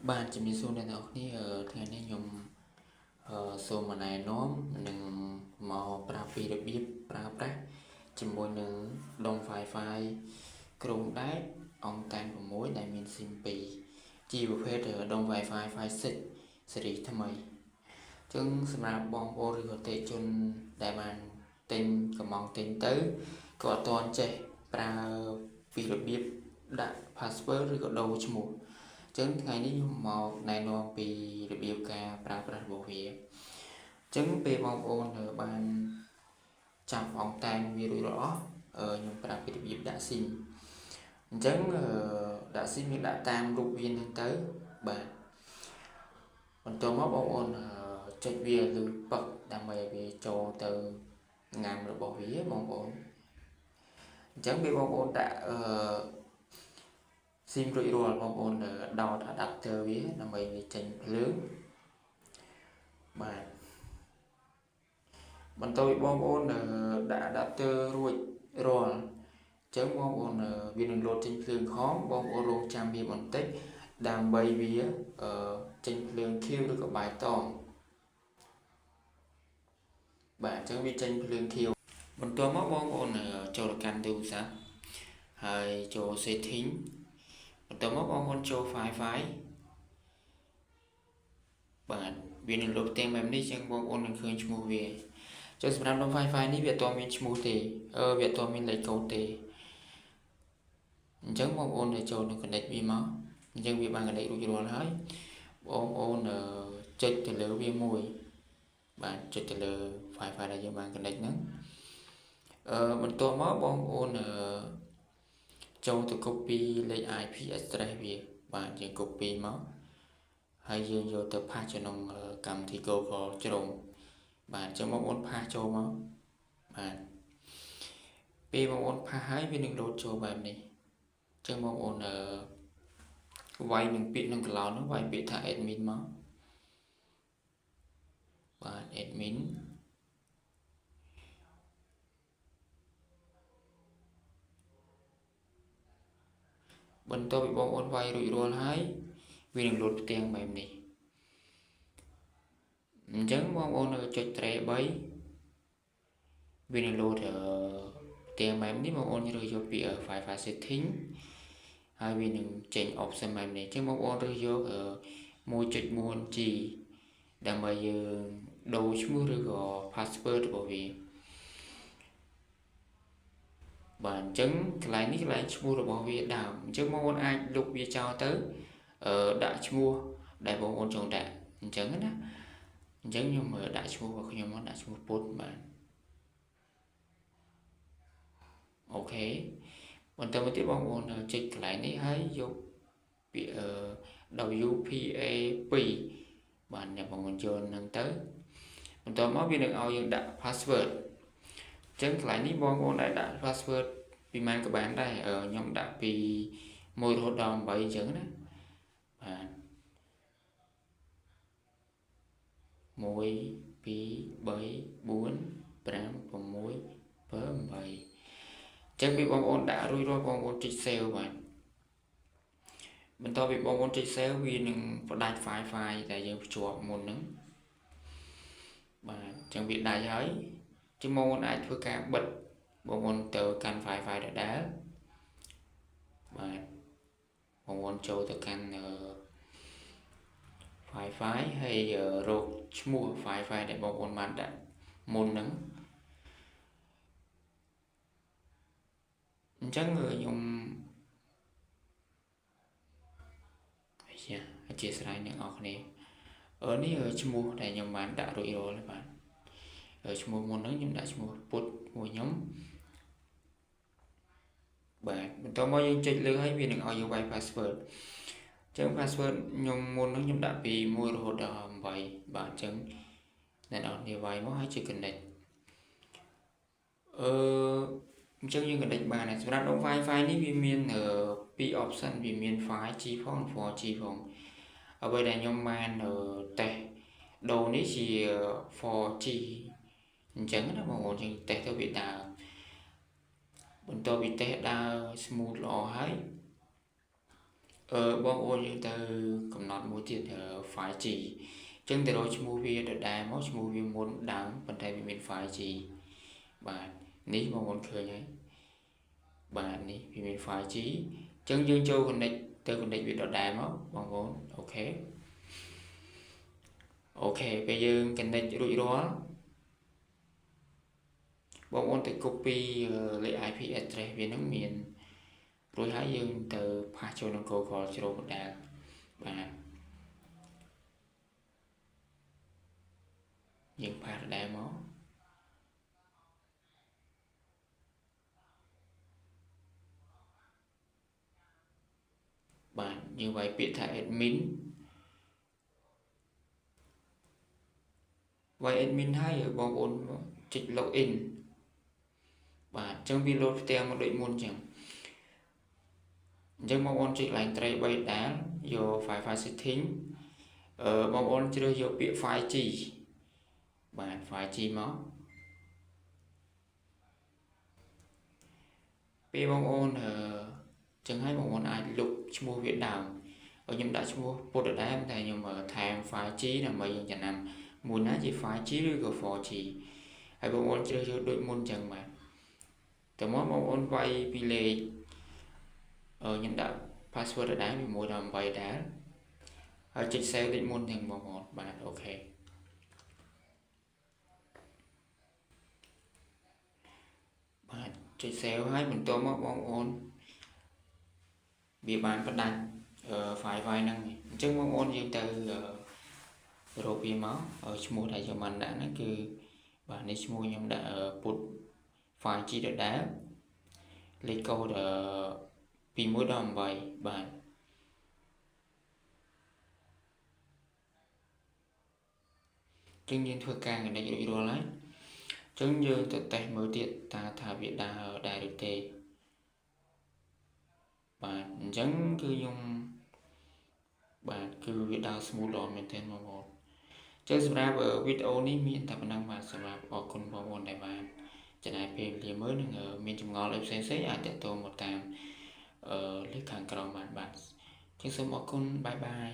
Bạn chỉមានសួរអ្នកនរគ្នាថ្ងៃនេះខ្ញុំសូមណែនាំនឹងមកប្រាប់ពីរបៀបប្រើប្រាស់ជាមួយនឹងដុំ Wi-Fi ក្រុមដែកអង្គតាម6ដែលមាន SIM 2ជាប្រភេទដុំ Wi-Fi 5 ស៊េរីថ្មីចឹងសម្រាប់បងប្អូនឬក៏អតិថិជនដែលបានទិញកំងទិញទៅក៏អត់ទាន់ចេះប្រើពីរបៀបដាក់ password ឬក៏ដូរឈ្មោះចឹងថ្ងៃនេះខ្ញុំមកណែនាំពីរបៀបការប្រើប្រាស់របស់វាចឹងពេលបងប្អូនបានចាប់អង្គតាមវារួចរាល់ខ្ញុំប្រាប់ពីរបៀបដាក់ SIM អញ្ចឹងដាក់ SIM យើងដាក់តាមរូបវានឹងទៅបាទបន្ទាប់មកបងប្អូនចុចវាលើពឹកដើម្បីឲ្យវាចូលទៅងាំរបស់វាបងប្អូនអញ្ចឹងពេលបងប្អូនដាក់SIM រួចរាល់បងប្អូនដោត adapter វាដើម្បីវាចេញភ្លើងបាទបន្ទាប់ពីបងប្អូនដាក់ adapter រួចរាល់អញ្ចឹងបងប្អូនវានឹងលោតចេញភ្លើងខំបងប្អូនរងចាំវាបន្តិចដើម្បីវាចេញភ្លើងខៀវឬក៏បាយតងបាទអញ្ចឹងវាចេញភ្លើងខៀវបន្ទាប់មកបងប្អូនចូលទៅកាន់ទូរស័ព្ទហើយចូល setting បន្ទាប់មកបងប្អូនចូល Wi-Fi បាទវានឹងលុបទាំងបែបនេះអញ្ចឹងបងប្អូននឹងឃើញឈ្មោះវាចុះសម្រាប់ដុំ Wi-Fi នេះវាអត់ទាន់មានឈ្មោះទេវាអត់ទាន់មានលេខកូដទេអញ្ចឹងបងប្អូនចូលនឹង connect វាមកអញ្ចឹងវាបាន connect រួចរាល់ហើយបងប្អូនចុចទៅលើវាមួយបាទចុចទៅលើ Wi-Fi ដែលយើងបាន connect ហ្នឹងបន្ទាប់មកបងប្អូនចូលទៅ copy លេខ IP address វាបាទយើង copy មកហើយយើងយកទៅផាសក្នុងកម្មវិធី Google Chrome បាទអញ្ចឹងបងប្អូនផាសចូលមកបាទពេលបងប្អូនផាសហើយវានឹងលោតចូលបែបនេះអញ្ចឹងបងប្អូនវាយនឹងពាក្យនឹងកន្លងនោះវាយពាក្យថា admin មកបាទ adminបន្ទាប់ពីបងប្អូនវាយរួចរាល់ហើយវានឹងលោតផ្ទាំងបែបនេះអញ្ចឹងបងប្អូនចុច tre 3វានឹងលោតផ្ទាំងបែបនេះបងប្អូនរើសយកពី Wi-Fi setting ហើយវានឹងចេញ option បែបនេះអញ្ចឹងបងប្អូនរើសយក 1.4G ដើម្បីយើងដូរឈ្មោះឬក៏ password របស់វាបាទអញ្ចឹងកន្លែងនេះកន្លែងឈ្មោះរបស់វាដើមអញ្ចឹងបងប្អូនអាចលុបវាចោលទៅដាក់ឈ្មោះដែលបងប្អូនចង់ដាក់អញ្ចឹងណាអញ្ចឹងខ្ញុំដាក់ឈ្មោះរបស់ខ្ញុំមកដាក់ឈ្មោះពុតបាទអូខេបន្តមកទៀតបងប្អូនចុចកន្លែងនេះហើយយកពាក្យWPA 2បាទអ្នកបងប្អូនចូលនឹងទៅបន្ទាប់មកវានឹងឲ្យយើងដាក់ password អញ្ចឹងកន្លែងនេះបងប្អូនដែលដាក់ password ពីម៉ានក៏បានដែរខ្ញុំដាក់ពី1រហូតដល់8អញ្ចឹងណាបាទ1 2 3 4 5 6 7 8អញ្ចឹងពីបងប្អូនដាក់រួចរាល់បងប្អូនចុច save បាទបន្ទាប់ពីបងប្អូនចុច save វានឹងផ្ដាច់ file ដែលយើងភ្ជាប់មុនហ្នឹងបាទអញ្ចឹងវាដាច់ហើយជាបងប្អូនអាចធ្វើការបិទបងប្អូនទៅកាន់ file ដដែលបាទបងប្អូនចូលទៅកាន់ Wi-Fi ហើយរកឈ្មោះ Wi-Fi ដែលបងប្អូនបានដាក់មុនហ្នឹងអញ្ចឹងខ្ញុំអធិស្ឋានអ្នកនរគ្នានេះឈ្មោះដែលខ្ញុំបានដាក់រួចរាល់បាទឈ្មោះមុនហ្នឹងខ្ញុំដាក់ឈ្មោះពុតមួយខ្ញុំបាទបន្តមកយើងចុចលើហើយវានឹងឲ្យយើងវាយ password អញ្ចឹង password ខ្ញុំមុនហ្នឹងខ្ញុំដាក់ពី1រហូតដល់8បាទអញ្ចឹងអ្នកនរគ្នាវាយមកហើយជួយ connect អញ្ចឹងយើង connect បានហើយសម្រាប់ Wi-Fi នេះវាមាន2 option វាមាន 5G ផង 4G ផងអ្វីដែលខ្ញុំបានតេស្តដូរនេះជា 4G អញ្ចឹងណាបងប្អូនយើងតេស្តទៅវាដើរបន្ទាប់ពីតេស្តដើរ smooth ល្អហើយ បងប្អូនយើងទៅកំណត់មួយទៀត 5G ចឹងទៅរកឈ្មោះវាដដែលមកឈ្មោះវាមុនដើមប៉ុន្តែវាមាន 5G បាទនេះបងប្អូនឃើញហើយបាទនេះវាមាន 5G ចឹងយើងចូល connect ទៅ connect វាដដែលមកបងប្អូនអូខេពេលយើង connect រួចរាល់បងប្អូនទៅ copy លេខ IP address វានឹងមានរួចហើយយើងទៅ pass ចូលក្នុង Google Chrome ដដែលបាទយើង pass ដដែលមកបាទយើងវាយពាក្យថា admin វាយ admin ហើយបងប្អូនចុច login បាទអញ្ចឹងវាលោតផ្ទាំងមកដូចមុនអញ្ចឹងបងប្អូនចុច line ត្រី3ដាលយក file setting បងប្អូនជ្រើសយកពាក្យ 5G បាទ 5G មកពេលបងប្អូនចឹងហើយបងប្អូនអាចលុបឈ្មោះវាដើមខ្ញុំដាក់ឈ្មោះពុតដដែលតែខ្ញុំថែម 5G ដើម្បីយើងចំណាំមួយណាជា 5G ឬក៏ 4G ហើយបងប្អូនជ្រើសយកដូចមុនចឹងបាទតែមកបងប្អូនវាយពីលេខខ្ញុំដាក់ password ដដែលវា1ដល់8ដែរហើយចុច save ដូចមុនទាំងបងប្អូនបាទអូខេបាទចុច save ហើយបន្ទាប់មកបងប្អូនវាបានផ្ដាច់ file ហ្នឹងអញ្ចឹងបងប្អូនយើងទៅរកវាមកឈ្មោះដែលខ្ញុំបានដាក់ហ្នឹងគឺបាទនេះឈ្មោះខ្ញុំដាក់ពុត 5G ដដែលលេខកូដពី1ដល់8បាទចឹងយើងធ្វើការ connect រួចរាល់ហើយចឹងយើងទៅតេស្តមើលទៀតថាវាដែរឬទេបាទអញ្ចឹងគឺខ្ញុំបាទគឺវាដើរ smooth ល្អមែនទែនបងប្អូនចឹងសម្រាប់វីដេអូនេះមានតែប៉ុណ្ណឹងបាទសម្រាប់អរគុណបងប្អូនដែលបានចំណាយពេលវេលាមើលនិងមានចម្ងល់អីផ្សេងៗអាចតាក់ទងមកតាមលេខខាងក្រោមបានបាទចឹងសូមអរគុណបាយបាយ